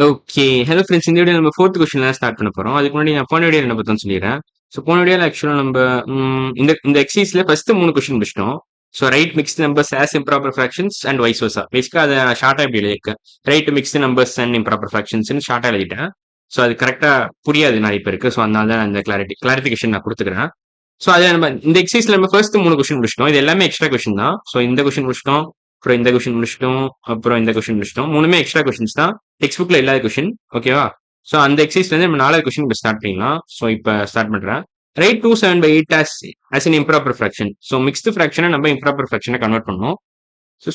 Okay. Hello friends. இந்த video நம்ம 4த் கொஸ்டின்ல ஸ்டார்ட் பண்ண போறோம். அதுக்கு முன்னாடி நான் போன வீடியோல என்ன பார்த்தோம்னு சொல்லிடுறேன். ஸோ போன வீடியோல ஆக்சுவலா நம்ப இந்த இந்த எக்ஸர்சைஸ்ல ஃபர்ஸ்ட் 3 கொஸ்டின் முடிச்சிட்டோம். So write mixed numbers as improper fractions and vice versa. பேசிக்கா அத நான் ஷார்ட்டா இப்படி எழுதியிருக்கேன். Write mixed numbers and improper ஃபிராக்ஷன்ஸ்னு ஷார்ட்டா எழுதிட்டேன். ஸோ அது கரெக்ட்டா புரியாது நிறைய பேருக்கு. ஸோ அதனால தான் இந்த கிளாரிஃபிகேஷன் நான் குடுத்துக்கிறேன். ஸோ அது நம்ம இந்த எக்ஸர்சைஸ்ல நம்ம ஃபர்ஸ்ட் 3 கொஸ்டின் முடிச்சிட்டோம். இது எல்லாமே எக்ஸ்ட்ரா கொஸ்டின் தான். ஸோ இந்த கொஸ்டின் முடிச்சிட்டோம். அப்புறம் இந்த கொஸ்டின் முடிச்சிட்டோம். அப்புறம் இந்த கொஸ்டின் முடிச்சிட்டோம். 3மே எக்ஸ்ட்ரா கொஸ்டின்ஸ் தான். டெக்ஸ்ட் புக்ல இல்லாத கொஸ்டின். ஓகேவா? ஸோ அந்த எக்ஸசைஸ்ல இருந்து நம்ம 4வது கொஸ்டின் இப்போ ஸ்டார்ட் பண்ணிடலாம். ஸோ இப்போ ஸ்டார்ட் பண்றேன். Write 2/7/8 as an improper fraction. So mixed ஃபிராக்ஷனை நம்ம இம்ப்ராப்பர் ஃபிராக்ஷனை கன்வெர்ட் பண்ணணும்.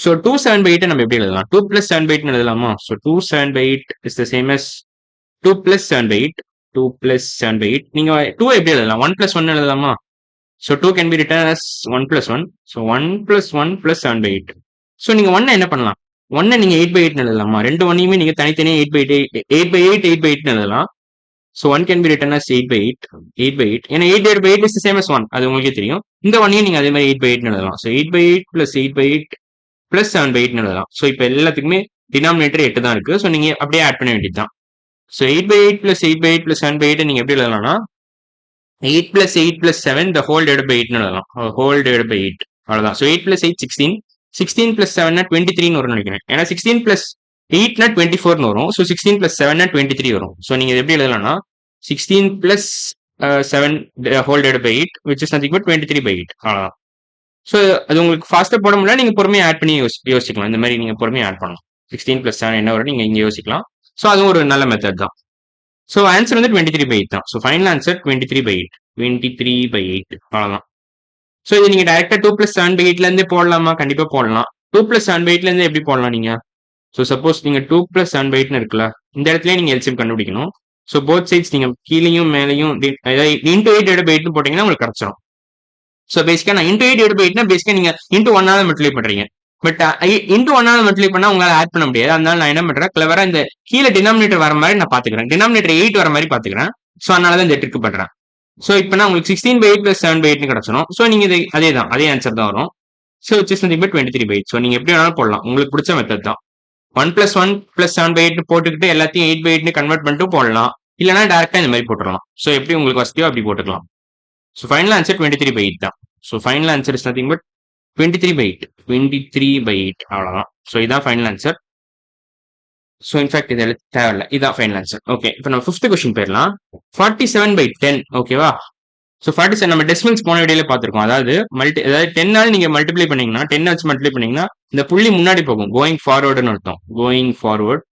ஸோ 2/7/8 நம்ம எப்படி எழுதலாம்? 2 + 7/8 எழுதலாமா? So 2/7/8 is the same as 2 + 7/8. 2 + 7/8. நீங்க 2 எப்படி எழுதலாம்? 1 + 1 எழுதலாமா? So 2 can be written as 1 + 1. So 1 + 1 + 7/8. So நீங்க 1 என்ன பண்ணலாம்? 1 நீங்க 8/8 எழுதலாமா? ரெண்டு 1யுமே நீங்க தனித்தனியா 8/8 8/8 எழுதலாம். So 1 can be written as 8/8. 8/8. ஏன்னா 8/8 is the same as 1. அது உங்களுக்கே தெரியும். இந்த 1யும் நீங்க அதே மாதிரி 8/8 எழுதலாம். ஸோ 8/8 + 8/8 + 7/8 எழுதலாம். ஸோ இப்போ எல்லாத்துக்குமே டினாமினேட்டர் 8 தான் இருக்கு. ஸோ நீங்க அப்படியே ஆட் பண்ண வேண்டியது தான். ஸோ 8/8 + 8/8 + 7/8 நீங்க எப்படி எழுதலாம்னா 8 + 8 + 7 the whole divided by 8 எழுதலாம். whole divided by 8. அவ்வளவுதான். ஸோ 8 + 8 16. 16 + 7 23 வரும்னு நினைக்கிறேன். ஏன்னா 16 + 8 24 வரும். ஸோ 16 + 7 23 வரும். ஸோ நீங்க எப்படி எழுதலாம்னா 16 + 7 whole divided by 8 which is nothing but 23/8. அவ்வளவுதான். ஸோ அது உங்களுக்கு ஃபாஸ்டா போட முடியல, நீங்க பொறுமையா ஆட் பண்ணி யோசிக்கலாம். இந்த மாதிரி நீங்க பொறுமையா ஆட் பண்ணலாம். 16 + 7 என்ன வரும் நீங்க இங்க யோசிக்கலாம். ஸோ அதுவும் ஒரு நல்ல மெத்தட் தான். ஸோ ஆன்சர் வந்து 23/8 தான். So final answer 23/8. 23/8 அவ்வளவுதான். ஸோ இது நீங்க டைரக்டா 2 + 7/8ல இருந்தே போடலாமா? கண்டிப்பா போடலாம். 2 + 7/8ல இருந்து எப்படி போடலாம் நீங்க? ஸோ சப்போஸ் நீங்க 2 + 7/8ன்னு இருக்குல்ல, இந்த இடத்துலயே நீங்க எல்சிஎம் கண்டுபிடிக்கணும். ஸோ போத் சைட்ஸ் நீங்க கீழேயும் மேலையும் அதாவது இன்டூ 8/8 போட்டீங்கன்னா உங்களுக்கு கிடைச்சிடும். ஸோ பேசிக்கா நான் இன்டூ 8/8னா பேசிக்கா நீங்க இன்டூ 1ஆல மல்டிப்ளை பண்றீங்க. பட் இன்டூ 1ஆல மல்டிப்ளை பண்ணா உங்களால ஆட் பண்ண முடியாது. அதனால நான் என்ன பண்றேன், கிளவரா இந்த கீழே டினாமினேட்டர் வர மாதிரி நான் பாத்துக்கிறேன். டினாமினேட்டர் 8 வர மாதிரி பாத்துக்கிறேன். ஸோ அதனாலதான் இந்த ட்ரிக் பண்றேன். ஸோ இப்போ நான் உங்களுக்கு 16/8 + 7/8 கிடைச்சிடும். ஸோ நீங்க இது அதே தான், அதே ஆன்சர் தான் வரும். So it's is nothing but 23/8. So நீங்க எப்படி வேணாலும் போடலாம். உங்களுக்கு பிடிச்ச மெத்தட் தான். 1 + 1 + 7/8 போட்டுக்கிட்டு எல்லாத்தையும் 8/8 கன்வெர்ட் பண்ணிட்டு போடலாம். இல்லைன்னா டேரக்டா இந்த மாதிரி போட்டுடலாம். ஸோ எப்படி உங்களுக்கு வசதியோ அப்படி போட்டுக்கலாம். ஸோ ஃபைனல் ஆன்சர் 23/8 தான். So final answer is nothing but 23/8. 23/8 அவ்வளவுதான். ஸோ இதான் ஃபைனல் ஆன்சர். ஸோ இன்ஃபேக்ட் இது தேவையில்ல. இதான் ஃபைனல் ஆன்சர். ஓகே, இப்போ நம்ம 5th கொஸ்டின் போயிடலாம். 47/10. ஓகேவா? ஸோ 47 நம்ம டெசிமல்ஸ் போன வீடியோல பார்த்திருக்கோம். அதாவது 10ஆல நீங்க மல்டிப்ளை பண்ணீங்கன்னா 10 வச்சு மல்டிப்ளை பண்ணீங்கன்னா இந்த புள்ளி முன்னாடி போகும். கோயிங் ஃபார்வர்டுன்னு அர்த்தம். கோயிங் ஃபார்வர்ட்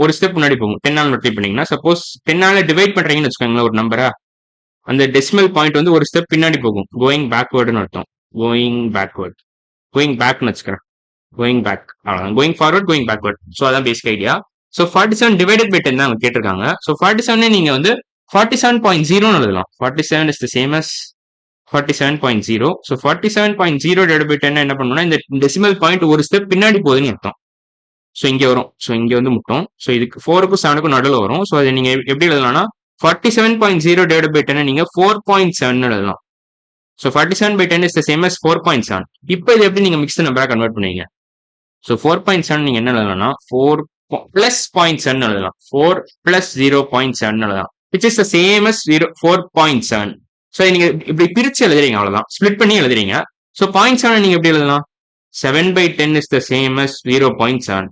ஒரு ஸ்டெப் முன்னாடி போகும். 10ஆல மல்டிப்ளை பண்ணீங்கன்னா சப்போஸ் 10ஆல டிவைட் பண்றீங்கன்னு வச்சுக்கோங்களேன் ஒரு நம்பரா, அந்த டெசிமல் பாயிண்ட் வந்து ஒரு ஸ்டெப் பின்னாடி போகும். கோயிங் பேக்வேர்டுன்னு அர்த்தம். Going backward. கோயிங் பேக்னு வச்சுக்கிறேன். கோயிங் பேக் அவ்வளவுதான். Going forward, going backward. So அதான் basic idea. So 47 divided by 10 தான் அவங்க கேட்டிருக்காங்க. ஸோ 47 நீங்க வந்து 47.0 எழுதலாம். 47 is the same as 47.0. So 47.0 divided by 10 என்ன பண்ணணும்னா இந்த டெசிமல் பாயிண்ட் ஒரு ஸ்டெப் பின்னாடி போகுதுன்னு அர்த்தம். ஸோ இங்க வரும். ஸோ இங்க வந்து முட்டும். ஸோ இதுக்கு 4க்கும் 7க்கும் நடுவில் வரும். ஸோ அதை நீங்க எப்படி எழுதலாம்னா 47.0 டிவைடட் பை 10 நீங்க 4.7 எழுதலாம். So 47/10 is the same as 4.7. இப்போ இது எப்படி நீங்க மிக்ஸ்டு நம்பரா கன்வெர்ட் பண்ணுவீங்க? ஸோ 4.7 நீங்க என்ன எழுதலாம்னா 4 + 0.7 எழுதலாம். 4 + 0.7 எழுதலாம். Which is the same as 4.7. So நீங்க இப்படி பிரிச்சு எழுதுறீங்க, அவ்வளவுதான். ஸ்பிளிட் பண்ணி எழுதுறீங்க. ஸோ 0.7 நீங்க எப்படி எழுதலாம்? 7/10 is the same as 0.7.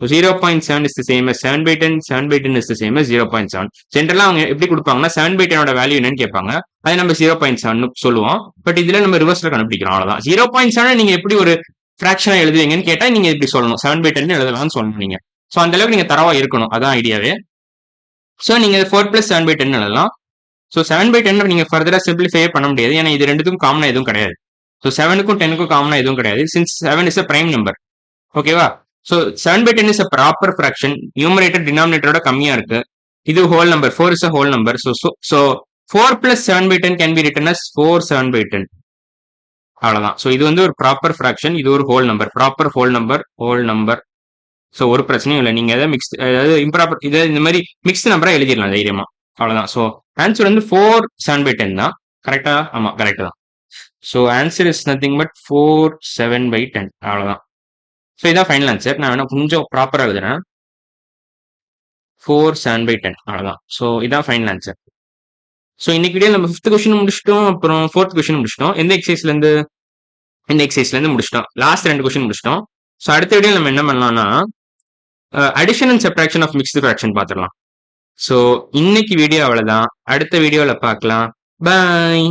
0.7 is the same as 7/10. 7/10 is the same as 0.7. ஜென்ரலா அவங்க எப்படி கொடுப்பாங்கன்னா 7/10 வேல்யூ என்னன்னு கேட்பாங்க. அதை நம்ம 0.7 சொல்லுவோம். பட் இதுல நம்ம ரிவர்ஸ்ல கண்டுபிடிக்கிறோம், அவ்வளவுதான். 0.7 நீங்க எப்படி ஒரு ஃபிராக்ஷனா எழுதுவீங்கன்னு கேட்டா நீங்க இப்படி சொல்லணும். 7/10 எழுதலாம்னு சொல்லணும் நீங்க. ஸோ அந்த அளவுக்கு நீங்க தரவா இருக்கணும். அதான் ஐடியாவே. ஸோ நீங்க 4 + 7/10 எழுதலாம். ஸோ 7/10 நீங்க ஃபர்தரா சிம்பிளிஃபை பண்ண முடியாது. ஏன்னா இது ரெண்டுக்கும் காமனா எதுவும் கிடையாது. ஸோ 7க்கும் 10க்கும் காமனா எதுவும் கிடையாது. Since 7 is a prime number. ஓகேவா? So 7/10 is a proper fraction. Numerator டினாமினேட்டரோட கம்மியா இருக்கு. இது whole number. 4 is a whole number. So 4 + 7/10 can be written as 4/7/10. அவ்வளவுதான். ஸோ இது வந்து ஒரு ப்ராப்பர் ஃபிராக்ஷன். இது ஒரு whole number. Proper whole number. So ஒரு பிரச்சனையும் இல்லை. நீங்க எதாவது மிக்ஸ் அதாவது இம்ப்ராப்பர் இதை இந்த மாதிரி மிக்ஸ்டு நம்பரா எழுதிடலாம் தைரியமா. அவ்வளவுதான். ஸோ ஆன்சர் வந்து 4/7/10 தான். கரெக்டா? ஆமா, கரெக்ட் தான். So answer is nothing but 4/7/10. அவ்வளவுதான். ஸோ இதான் ஃபைனல் ஆன்சர். நான் வேணா கொஞ்சம் ப்ராப்பரா எழுதுறேன். 4/7/10 அவ்வளவுதான். ஸோ இதான் ஃபைனல் ஆன்சர். ஸோ இன்னைக்கு வீடியோ நம்ம 5th கொஸ்டின் முடிச்சிட்டோம், அப்புறம் 4th கொஸ்டின் முடிச்சிட்டோம். எந்த எக்ஸசைஸ்ல இருந்து? இந்த எக்ஸசைஸ்ல இருந்து முடிச்சிட்டோம். லாஸ்ட் 2 கொஸ்டின் முடிச்சிட்டோம். ஸோ அடுத்த வீடியோ நம்ம என்ன பண்ணலாம்னா addition and subtraction of mixed fraction பார்த்துடலாம். ஸோ இன்னைக்கு வீடியோ அவ்வளவுதான். அடுத்த வீடியோல பார்க்கலாம். பாய்.